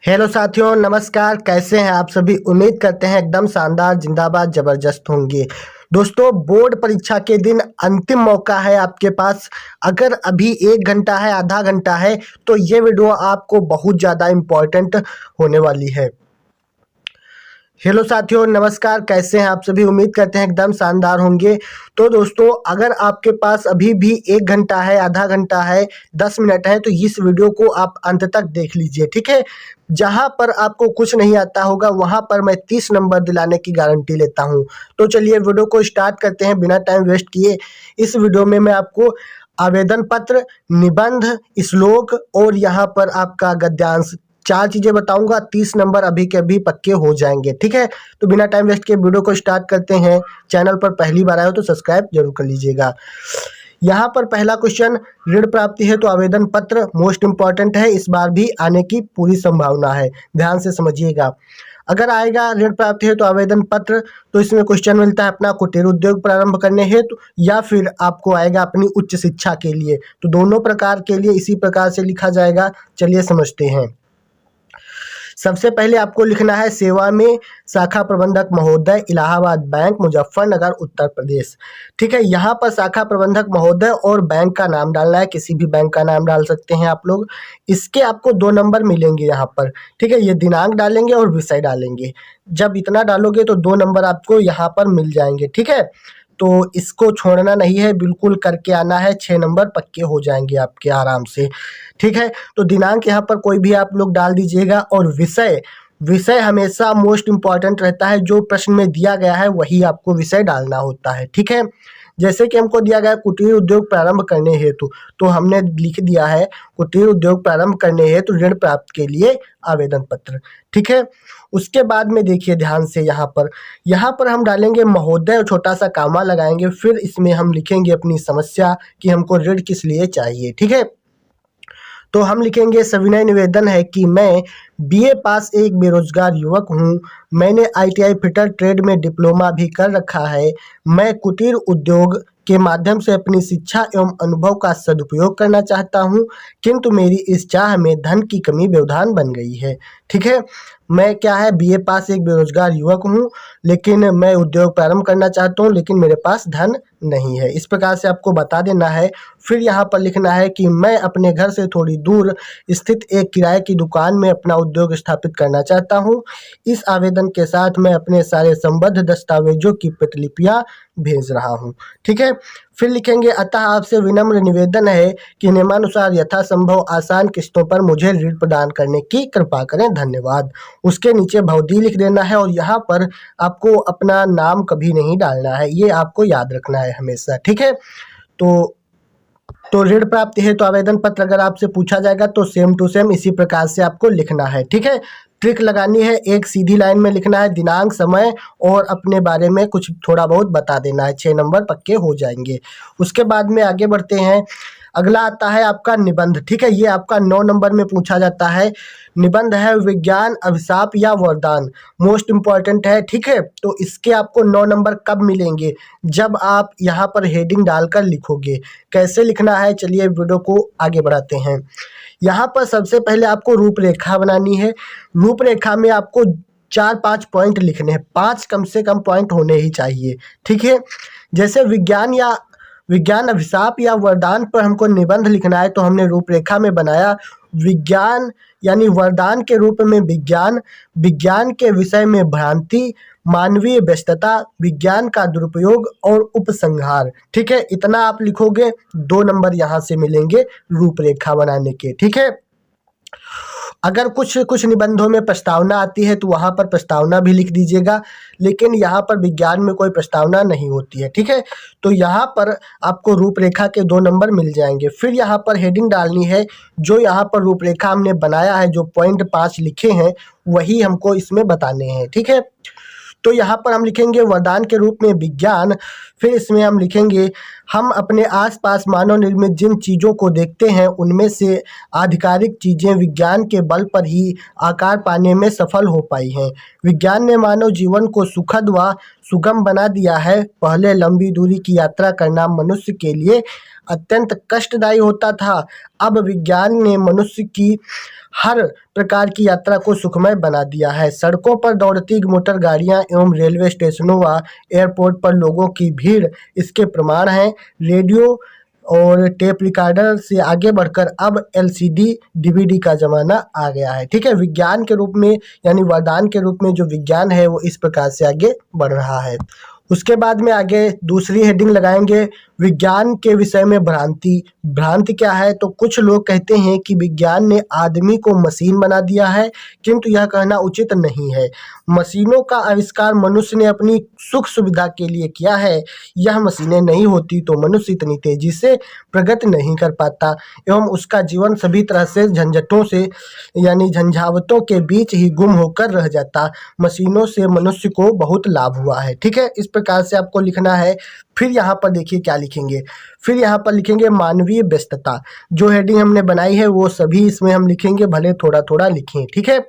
Hello साथियों, नमस्कार। कैसे हैं आप सभी? उम्मीद करते हैं एकदम शानदार, जिंदाबाद, जबरदस्त होंगे। दोस्तों, बोर्ड परीक्षा के दिन अंतिम मौका है आपके पास। अगर अभी 1 घंटा है, आधा घंटा है, तो ये वीडियो आपको बहुत ज़्यादा इम्पोर्टेंट होने वाली है। हेलो साथियों, नमस्कार। कैसे हैं आप सभी? उम्मीद करते हैं एकदम शानदार होंगे। तो दोस्तों, अगर आपके पास अभी भी 1 घंटा है, आधा घंटा है, 10 मिनट है, तो इस वीडियो को आप अंत तक देख लीजिए, ठीक है। जहां पर आपको कुछ नहीं आता होगा, वहां पर मैं 30 नंबर दिलाने की गारंटी लेता हूं। तो चलिए वीडियो को स्टार्ट करते हैं बिना टाइम वेस्ट किए। इस वीडियो में मैं आपको आवेदन पत्र, निबंध, श्लोक और यहाँ पर आपका गद्यांश, 4 चीज़ें बताऊंगा। 30 नंबर अभी के अभी पक्के हो जाएंगे, ठीक है। तो बिना टाइम वेस्ट के वीडियो को स्टार्ट करते हैं। चैनल पर पहली बार आए हो तो सब्सक्राइब जरूर कर लीजिएगा। यहाँ पर पहला क्वेश्चन, ऋण प्राप्ति है तो आवेदन पत्र मोस्ट इम्पॉर्टेंट है। इस बार भी आने की पूरी संभावना है, ध्यान से समझिएगा। अगर आएगा ऋण प्राप्ति है तो आवेदन पत्र, तो इसमें क्वेश्चन मिलता है अपना कुटीर उद्योग प्रारंभ करने हेतु, या फिर आपको आएगा अपनी उच्च शिक्षा के लिए। तो दोनों प्रकार के लिए इसी प्रकार से लिखा जाएगा। चलिए समझते हैं। सबसे पहले आपको लिखना है सेवा में शाखा प्रबंधक महोदय, इलाहाबाद बैंक, मुजफ्फरनगर, उत्तर प्रदेश। ठीक है, यहाँ पर शाखा प्रबंधक महोदय और बैंक का नाम डालना है। किसी भी बैंक का नाम डाल सकते हैं आप लोग। इसके आपको 2 नंबर मिलेंगे यहाँ पर, ठीक है। ये दिनांक डालेंगे और विषय डालेंगे। जब इतना डालोगे तो 2 नंबर आपको यहाँ पर मिल जाएंगे, ठीक है। तो इसको छोड़ना नहीं है, बिल्कुल करके आना है। 6 नंबर पक्के हो जाएंगे आपके आराम से, ठीक है। तो दिनांक यहाँ पर कोई भी आप लोग डाल दीजिएगा। और विषय, विषय हमेशा मोस्ट इम्पॉर्टेंट रहता है। जो प्रश्न में दिया गया है वही आपको विषय डालना होता है, ठीक है। जैसे कि हमको दिया गया कुटीर उद्योग प्रारंभ करने हेतु, तो हमने लिख दिया है कुटीर उद्योग प्रारंभ करने हेतु ऋण प्राप्त के लिए आवेदन पत्र, ठीक है। उसके बाद में देखिए ध्यान से, यहाँ पर हम डालेंगे महोदय और छोटा सा कामा लगाएंगे। फिर इसमें हम लिखेंगे अपनी समस्या कि हमको ऋण किस लिए चाहिए, ठीक है। तो हम लिखेंगे सविनय निवेदन है कि मैं बीए पास एक बेरोजगार युवक हूँ। मैंने आईटीआई फिटर ट्रेड में डिप्लोमा भी कर रखा है। मैं कुटीर उद्योग के माध्यम से अपनी शिक्षा एवं अनुभव का सदुपयोग करना चाहता हूँ, किंतु मेरी इस चाह में धन की कमी व्यवधान बन गई है, ठीक है। मैं क्या है, बीए पास एक बेरोजगार युवक हूँ, लेकिन मैं उद्योग प्रारंभ करना चाहता हूँ, लेकिन मेरे पास धन नहीं है। इस प्रकार से आपको बता देना है। फिर यहाँ पर लिखना है कि मैं अपने घर से थोड़ी दूर स्थित एक किराए की दुकान में अपना उद्योग स्थापित करना चाहता हूँ। इस आवेदन के साथ मैं अपने सारे संबद्ध दस्तावेजों की प्रतिलिपियाँ भेज रहा हूँ, ठीक है। फिर लिखेंगे अतः आपसे विनम्र निवेदन है कि नियमानुसार यथासंभव आसान किस्तों पर मुझे ऋण प्रदान करने की कृपा करें, धन्यवाद। उसके नीचे भवदी लिख देना है। और यहाँ पर आपको अपना नाम कभी नहीं डालना है, ये आपको याद रखना है हमेशा, ठीक है। तो ऋण प्राप्ति है तो आवेदन पत्र अगर आपसे पूछा जाएगा तो सेम टू सेम इसी प्रकार से आपको लिखना है, ठीक है। ट्रिक लगानी है, एक सीधी लाइन में लिखना है, दिनांक, समय और अपने बारे में कुछ थोड़ा बहुत बता देना है। 6 नंबर पक्के हो जाएंगे। उसके बाद में आगे बढ़ते हैं। अगला आता है आपका निबंध, ठीक है। ये आपका 9 नंबर में पूछा जाता है। निबंध है विज्ञान अभिशाप या वरदान, मोस्ट इम्पॉर्टेंट है, ठीक है। तो इसके आपको 9 नंबर कब मिलेंगे? जब आप यहाँ पर हेडिंग डालकर लिखोगे। कैसे लिखना है, चलिए वीडियो को आगे बढ़ाते हैं। यहाँ पर सबसे पहले आपको रूपरेखा बनानी है। रूपरेखा में आपको 4-5 पॉइंट लिखने हैं, 5 कम से कम पॉइंट होने ही चाहिए, ठीक है। जैसे विज्ञान अभिशाप या वरदान पर हमको निबंध लिखना है, तो हमने रूपरेखा में बनाया विज्ञान यानी वरदान के रूप में विज्ञान, विज्ञान के विषय में भ्रांति, मानवीय व्यस्तता, विज्ञान का दुरुपयोग और उपसंहार, ठीक है। इतना आप लिखोगे, 2 नंबर यहाँ से मिलेंगे रूपरेखा बनाने के, ठीक है। अगर कुछ निबंधों में प्रस्तावना आती है तो वहाँ पर प्रस्तावना भी लिख दीजिएगा, लेकिन यहाँ पर विज्ञान में कोई प्रस्तावना नहीं होती है, ठीक है। तो यहाँ पर आपको रूपरेखा के 2 नंबर मिल जाएंगे। फिर यहाँ पर हेडिंग डालनी है। जो यहाँ पर रूपरेखा हमने बनाया है, जो पॉइंट 5 लिखे हैं, वही हमको इसमें बताने हैं, ठीक है। तो यहाँ पर हम लिखेंगे वरदान के रूप में विज्ञान। फिर इसमें हम लिखेंगे हम अपने आसपास मानव निर्मित जिन चीज़ों को देखते हैं, उनमें से आधिकारिक चीज़ें विज्ञान के बल पर ही आकार पाने में सफल हो पाई हैं। विज्ञान ने मानव जीवन को सुखद व सुगम बना दिया है। पहले लंबी दूरी की यात्रा करना मनुष्य के लिए अत्यंत कष्टदायी होता था। अब विज्ञान ने मनुष्य की हर प्रकार की यात्रा को सुखमय बना दिया है। सड़कों पर दौड़ती मोटर गाड़ियां एवं रेलवे स्टेशनों व एयरपोर्ट पर लोगों की भीड़ इसके प्रमाण हैं। रेडियो और टेप रिकॉर्डर से आगे बढ़कर अब एलसीडी डीवीडी का ज़माना आ गया है। ठीक है, विज्ञान के रूप में यानी वरदान के रूप में जो विज्ञान है वो इस प्रकार से आगे बढ़ रहा है। उसके बाद में आगे दूसरी हेडिंग लगाएंगे, विज्ञान के विषय में भ्रांति। भ्रांति क्या है? तो कुछ लोग कहते हैं कि विज्ञान ने आदमी को मशीन बना दिया है, किंतु यह कहना उचित नहीं है। मशीनों का आविष्कार मनुष्य ने अपनी सुख सुविधा के लिए किया है। यह मशीनें नहीं होती तो मनुष्य इतनी तेजी से प्रगति नहीं कर पाता एवं उसका जीवन सभी तरह से झंझटों से यानी झंझावतों के बीच ही गुम होकर रह जाता। मशीनों से मनुष्य को बहुत लाभ हुआ है। ठीक है, इस प्रकार से आपको लिखना है। फिर यहाँ पर देखिए क्या लिखेंगे, फिर यहाँ पर लिखेंगे मानवीय व्यस्तता। जो हेडिंग हमने बनाई है वो सभी इसमें हम लिखेंगे, भले थोड़ा थोड़ा लिखें। ठीक है,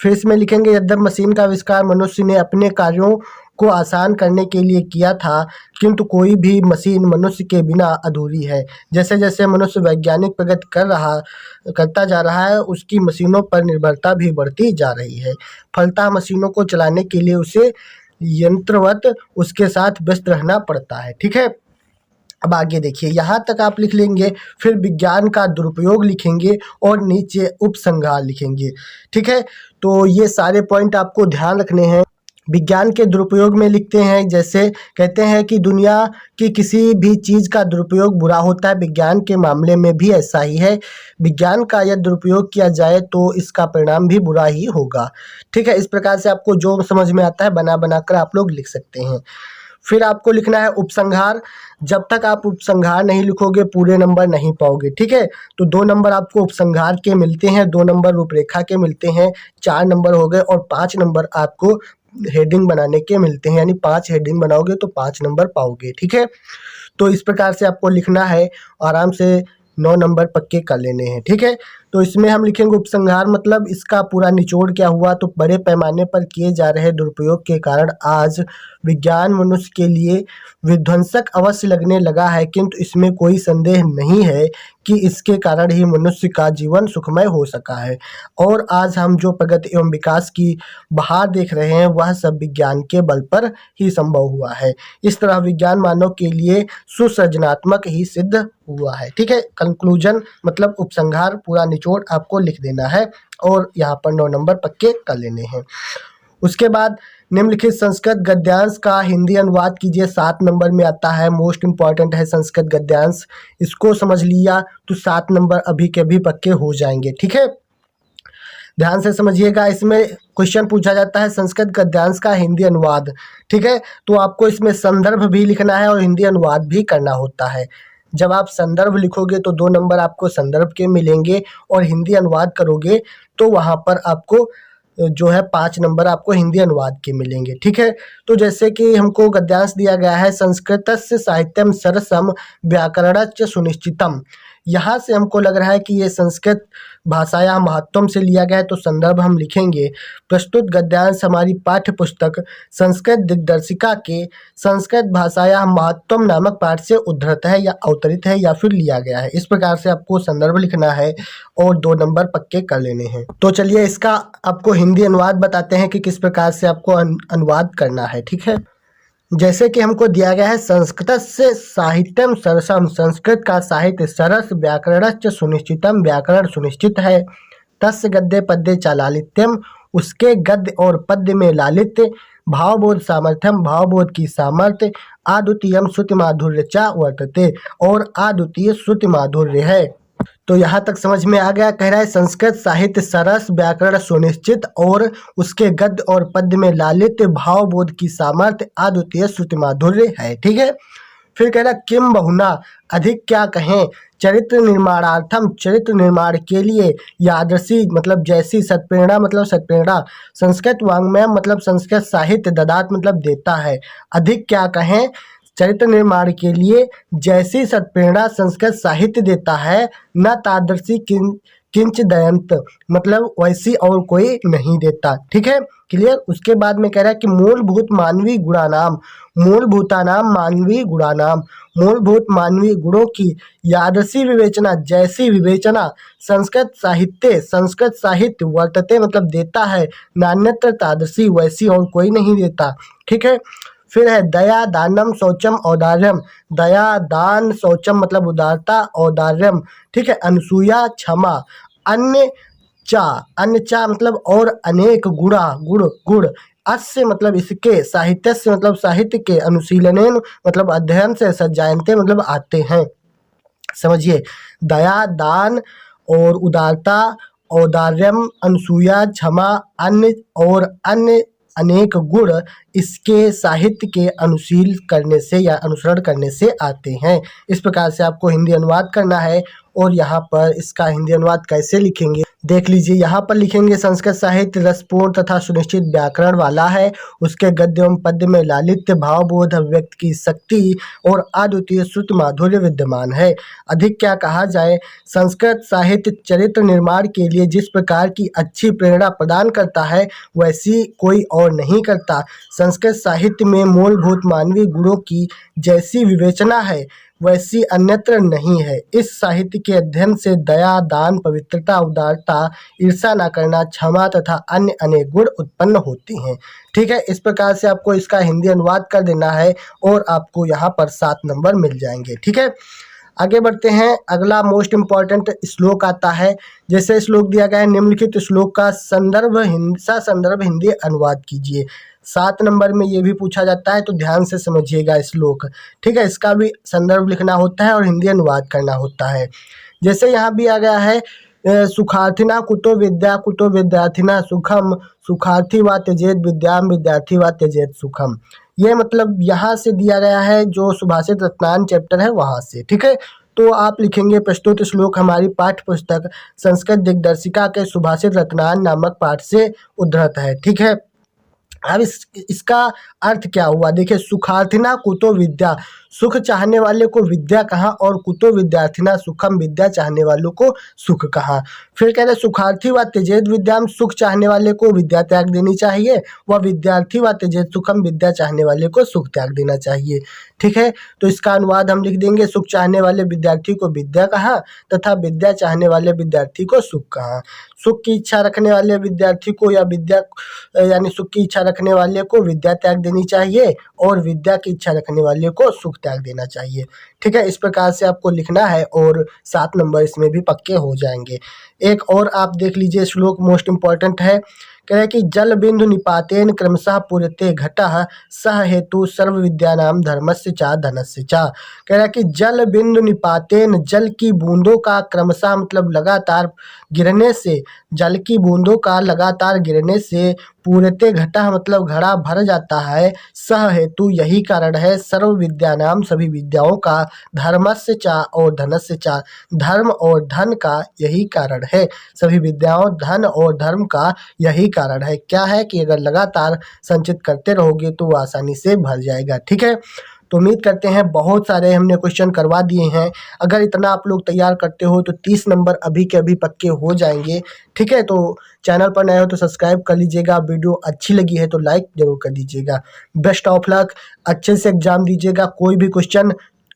फिर इसमें लिखेंगे यद्यप मशीन का आविष्कार मनुष्य ने अपने कार्यों को आसान करने के लिए किया था, किंतु कोई भी मशीन मनुष्य के बिना अधूरी है। जैसे जैसे मनुष्य वैज्ञानिक प्रगति करता जा रहा है, उसकी मशीनों पर निर्भरता भी बढ़ती जा रही है। फलतः मशीनों को चलाने के लिए उसे यंत्रवत उसके साथ व्यस्त रहना पड़ता है। ठीक है, अब आगे देखिए, यहाँ तक आप लिख लेंगे। फिर विज्ञान का दुरुपयोग लिखेंगे और नीचे उपसंहार लिखेंगे। ठीक है, तो ये सारे पॉइंट आपको ध्यान रखने हैं। विज्ञान के दुरुपयोग में लिखते हैं, जैसे कहते हैं कि दुनिया की किसी भी चीज़ का दुरुपयोग बुरा होता है, विज्ञान के मामले में भी ऐसा ही है। विज्ञान का यदि दुरुपयोग किया जाए तो इसका परिणाम भी बुरा ही होगा। ठीक है, इस प्रकार से आपको जो समझ में आता है बना बना कर आप लोग लिख सकते हैं। फिर आपको लिखना है उपसंहार। जब तक आप उपसंहार नहीं लिखोगे पूरे नंबर नहीं पाओगे। ठीक है, तो 2 नंबर आपको उपसंहार के मिलते हैं, 2 नंबर रूपरेखा के मिलते हैं, 4 नंबर हो गए और 5 नंबर आपको हेडिंग बनाने के मिलते हैं, यानी 5 हेडिंग बनाओगे तो 5 नंबर पाओगे। ठीक है, तो इस प्रकार से आपको लिखना है, आराम से 9 नंबर पक्के कर लेने हैं। ठीक है, तो इसमें हम लिखेंगे उपसंहार मतलब इसका पूरा निचोड़ क्या हुआ। तो बड़े पैमाने पर किए जा रहे दुरुपयोग के कारण आज विज्ञान मनुष्य के लिए विध्वंसक अवश्य लगने लगा है, किंतु इसमें कोई संदेह नहीं है कि इसके कारण ही मनुष्य का जीवन सुखमय हो सका है। और आज हम जो प्रगति एवं विकास की बहार देख रहे हैं वह सब विज्ञान के बल पर ही संभव हुआ है। इस तरह विज्ञान मानव के लिए सुसृजनात्मक ही सिद्ध हुआ है। ठीक है, कंक्लूजन मतलब उपसंहार पूरा निचोड़ आपको लिख देना है और यहाँ पर 9 नंबर पक्के कर लेने हैं। उसके बाद निम्नलिखित संस्कृत गद्यांश का हिंदी अनुवाद कीजिए, 7 नंबर में आता है। मोस्ट इंपॉर्टेंट है संस्कृत गद्यांश, इसको समझ लिया तो 7 नंबर अभी के भी पक्के हो जाएंगे। ठीक है, ध्यान से समझिएगा। इसमें क्वेश्चन पूछा जाता है संस्कृत गद्यांश का हिंदी अनुवाद। ठीक है, तो आपको इसमें संदर्भ भी लिखना है और हिंदी अनुवाद भी करना होता है। जब आप संदर्भ लिखोगे तो 2 नंबर आपको संदर्भ के मिलेंगे और हिंदी अनुवाद करोगे तो वहाँ पर आपको जो है 5 नंबर आपको हिंदी अनुवाद के मिलेंगे। ठीक है, तो जैसे कि हमको गद्यांश दिया गया है संस्कृतस्य साहित्यम सरसम व्याकरणच सुनिश्चितम। यहाँ से हमको लग रहा है कि ये संस्कृत भाषाया महत्वम से लिया गया है, तो संदर्भ हम लिखेंगे। प्रस्तुत गद्यांश हमारी पाठ्य पुस्तक संस्कृत दिग्दर्शिका के संस्कृत भाषाया महत्वम नामक पाठ से उद्धृत है या अवतरित है या फिर लिया गया है। इस प्रकार से आपको संदर्भ लिखना है और 2 नंबर पक्के कर लेने हैं। तो चलिए इसका आपको हिंदी अनुवाद बताते हैं कि किस प्रकार से आपको अनुवाद करना है। ठीक है, जैसे कि हमको दिया गया है संस्कृत से साहित्यम सरसम, संस्कृत का साहित्य सरस, व्याकरणच सुनिश्चितम, व्याकरण सुनिश्चित है। तस्य गद्य पद्य च लालित्यम, उसके गद्य और पद्य में लालित्य, भावबोध सामर्थ्यम, भावबोध की सामर्थ्य, अद्वितीयम श्रुति माधुर्य च वर्तते, और अद्वितीय श्रुति माधुर्य है। तो यहाँ तक समझ में आ गया। कह रहा है संस्कृत साहित्य सरस, व्याकरण सुनिश्चित और उसके गद्य और पद्य में लालित्य, भावबोध की सामर्थ्य, अद्वितीय श्रुति माधुर्य है। ठीक है, फिर कह रहा किम बहुना, अधिक क्या कहें, चरित्र निर्माणार्थम, चरित्र निर्माण के लिए, यादृशी मतलब जैसी, सत्प्रेरणा मतलब सत्प्रेरणा, संस्कृत वाङ्मय मतलब संस्कृत साहित्य, ददात मतलब देता है। अधिक क्या कहें, चरित्र निर्माण के लिए जैसी सत्प्रेरणा संस्कृत साहित्य देता है, न तादृशी किंच दयंत, मतलब वैसी और कोई नहीं देता। ठीक है, क्लियर। उसके बाद में कह रहा है कि मूलभूत मानवीय गुणानाम, मूलभूतानाम मानवीय गुणानाम, मूलभूत मानवीय गुणों की यादृशी विवेचना, जैसी विवेचना संस्कृत साहित्य वर्तते, मतलब देता है, नान्यत्र तादृशी, वैसी और कोई नहीं देता। ठीक है, फिर है दया दानम शौचम औदार्यम, दया दान शौचम मतलब उदारता, औदार्यम, ठीक है, अनसूया क्षमा, अन्य अन्य चा मतलब और अनेक गुण, अस्य मतलब इसके, साहित्य से मतलब साहित्य के, अनुशीलनेन मतलब अध्ययन से, सज्जायन्ते मतलब आते हैं। समझिए, दया दान और उदारता, औदार्यम, अनसूया, क्षमा, अन्य और अन्य अनेक गुण इसके साहित्य के अनुशील करने से या अनुसरण करने से आते हैं। इस प्रकार से आपको हिंदी अनुवाद करना है। और यहाँ पर इसका हिंदी अनुवाद कैसे लिखेंगे देख लीजिए। यहाँ पर लिखेंगे संस्कृत साहित्य रसपूर्ण तथा सुनिश्चित व्याकरण वाला है। उसके गद्य एवं पद्य में लालित्य, भावबोध, अभिव्यक्त की शक्ति और अद्वितीय श्रुति माधुर्य विद्यमान है। अधिक क्या कहा जाए, संस्कृत साहित्य चरित्र निर्माण के लिए जिस प्रकार की अच्छी प्रेरणा प्रदान करता है वैसी कोई और नहीं करता। संस्कृत साहित्य में मूलभूत मानवीय गुणों की जैसी विवेचना है वैसी अन्यत्र नहीं है। इस साहित्य के अध्ययन से दया दान, पवित्रता, उदारता, ईर्षा न करना, क्षमा तथा अन्य अनेक गुण उत्पन्न होते हैं। ठीक है, इस प्रकार से आपको इसका हिंदी अनुवाद कर देना है और आपको यहाँ पर 7 नंबर मिल जाएंगे। ठीक है, आगे बढ़ते हैं। अगला मोस्ट इम्पॉर्टेंट श्लोक आता है। जैसे श्लोक दिया गया है, निम्नलिखित श्लोक का संदर्भ हिंदी अनुवाद कीजिए। 7 नंबर में ये भी पूछा जाता है, तो ध्यान से समझिएगा श्लोक। ठीक है, इसका भी संदर्भ लिखना होता है और हिंदी अनुवाद करना होता है। जैसे यहाँ भी आ गया है, सुखार्थिना कुतो विद्या कुतो विद्यार्थिना सुखम, सुखार्थी व त्यजेत विद्याम विद्यार्थी व त्यजेत सुखम। ये मतलब यहाँ से दिया गया है, जो सुभाषित रत्नान चैप्टर है वहाँ से। ठीक है, तो आप लिखेंगे प्रस्तुत श्लोक हमारी पाठ्य पुस्तक संस्कृत दिग्दर्शिका के सुभाषित रत्नान नामक पाठ से उद्धृत है। ठीक है, अब इसका अर्थ क्या हुआ, देखिए, सुखार्थिना कुतो विद्या, सुख चाहने वाले को विद्या कहा, और कुतो विद्यार्थिना सुखम, विद्या चाहने वालों को सुख कहा। फिर कह रहे सुखार्थी व त्यजेत विद्याम, सुख चाहने वाले को विद्या त्याग देनी चाहिए, व विद्यार्थी व त्यजेत सुखम, विद्या चाहने वाले को सुख त्याग देना चाहिए। ठीक है, तो इसका अनुवाद हम लिख देंगे, सुख चाहने वाले विद्यार्थी को विद्या कहा तथा विद्या चाहने वाले विद्यार्थी को सुख कहा। सुख की इच्छा रखने वाले विद्यार्थी को या विद्या यानी सुख की इच्छा रखने वाले को विद्या त्याग देनी चाहिए, और विद्या की इच्छा रखने वाले को सुख त्याग देना चाहिए। ठीक है, इस प्रकार से आपको लिखना है और 7 नंबर इसमें भी पक्के हो जाएंगे। एक और आप देख लीजिए, श्लोक मोस्ट इम्पॉर्टेंट है। कह रहे कि जल बिंदु निपातेन क्रमशः पूर्यते घटः सह हेतु सर्व विद्यानाम धर्मस्य चा धनस्य चा। कह रहा कि जल बिंदु निपातेन, जल की बूंदों का क्रमशः मतलब लगातार गिरने से, जल की बूंदों का लगातार गिरने से, पूर्यते घटः मतलब घड़ा भर जाता है, सह हेतु यही कारण है, सर्व विद्यानाम सभी विद्याओं का, धर्मस्य चा और धनस्य चा धर्म और धन का यही कारण है। सभी विद्याओं, धन और धर्म का यही कारण है। क्या है कि अगर लगातार संचित करते रहोगे तो वो आसानी से भर जाएगा। ठीक है, तो उम्मीद करते हैं बहुत सारे हमने क्वेश्चन करवा दिए हैं। अगर इतना आप लोग तैयार करते हो तो 30 नंबर अभी के अभी पक्के हो जाएंगे। ठीक है, तो चैनल पर नए हो तो सब्सक्राइब कर लीजिएगा, वीडियो अच्छी लगी है तो लाइक जरूर कर दीजिएगा। बेस्ट ऑफ लक, अच्छे से एग्जाम दीजिएगा। कोई भी क्वेश्चन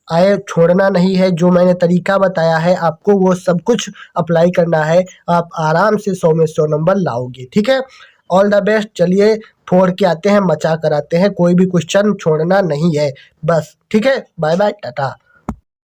आए छोड़ना नहीं है। जो मैंने तरीका बताया है आपको वो सब कुछ अप्लाई करना है, आप आराम से 100 में 100 नंबर लाओगे। ठीक है, ऑल द बेस्ट। चलिए फोड़ के आते हैं, मचा कर आते हैं, कोई भी क्वेश्चन छोड़ना नहीं है बस। ठीक है, बाय बाय, टाटा।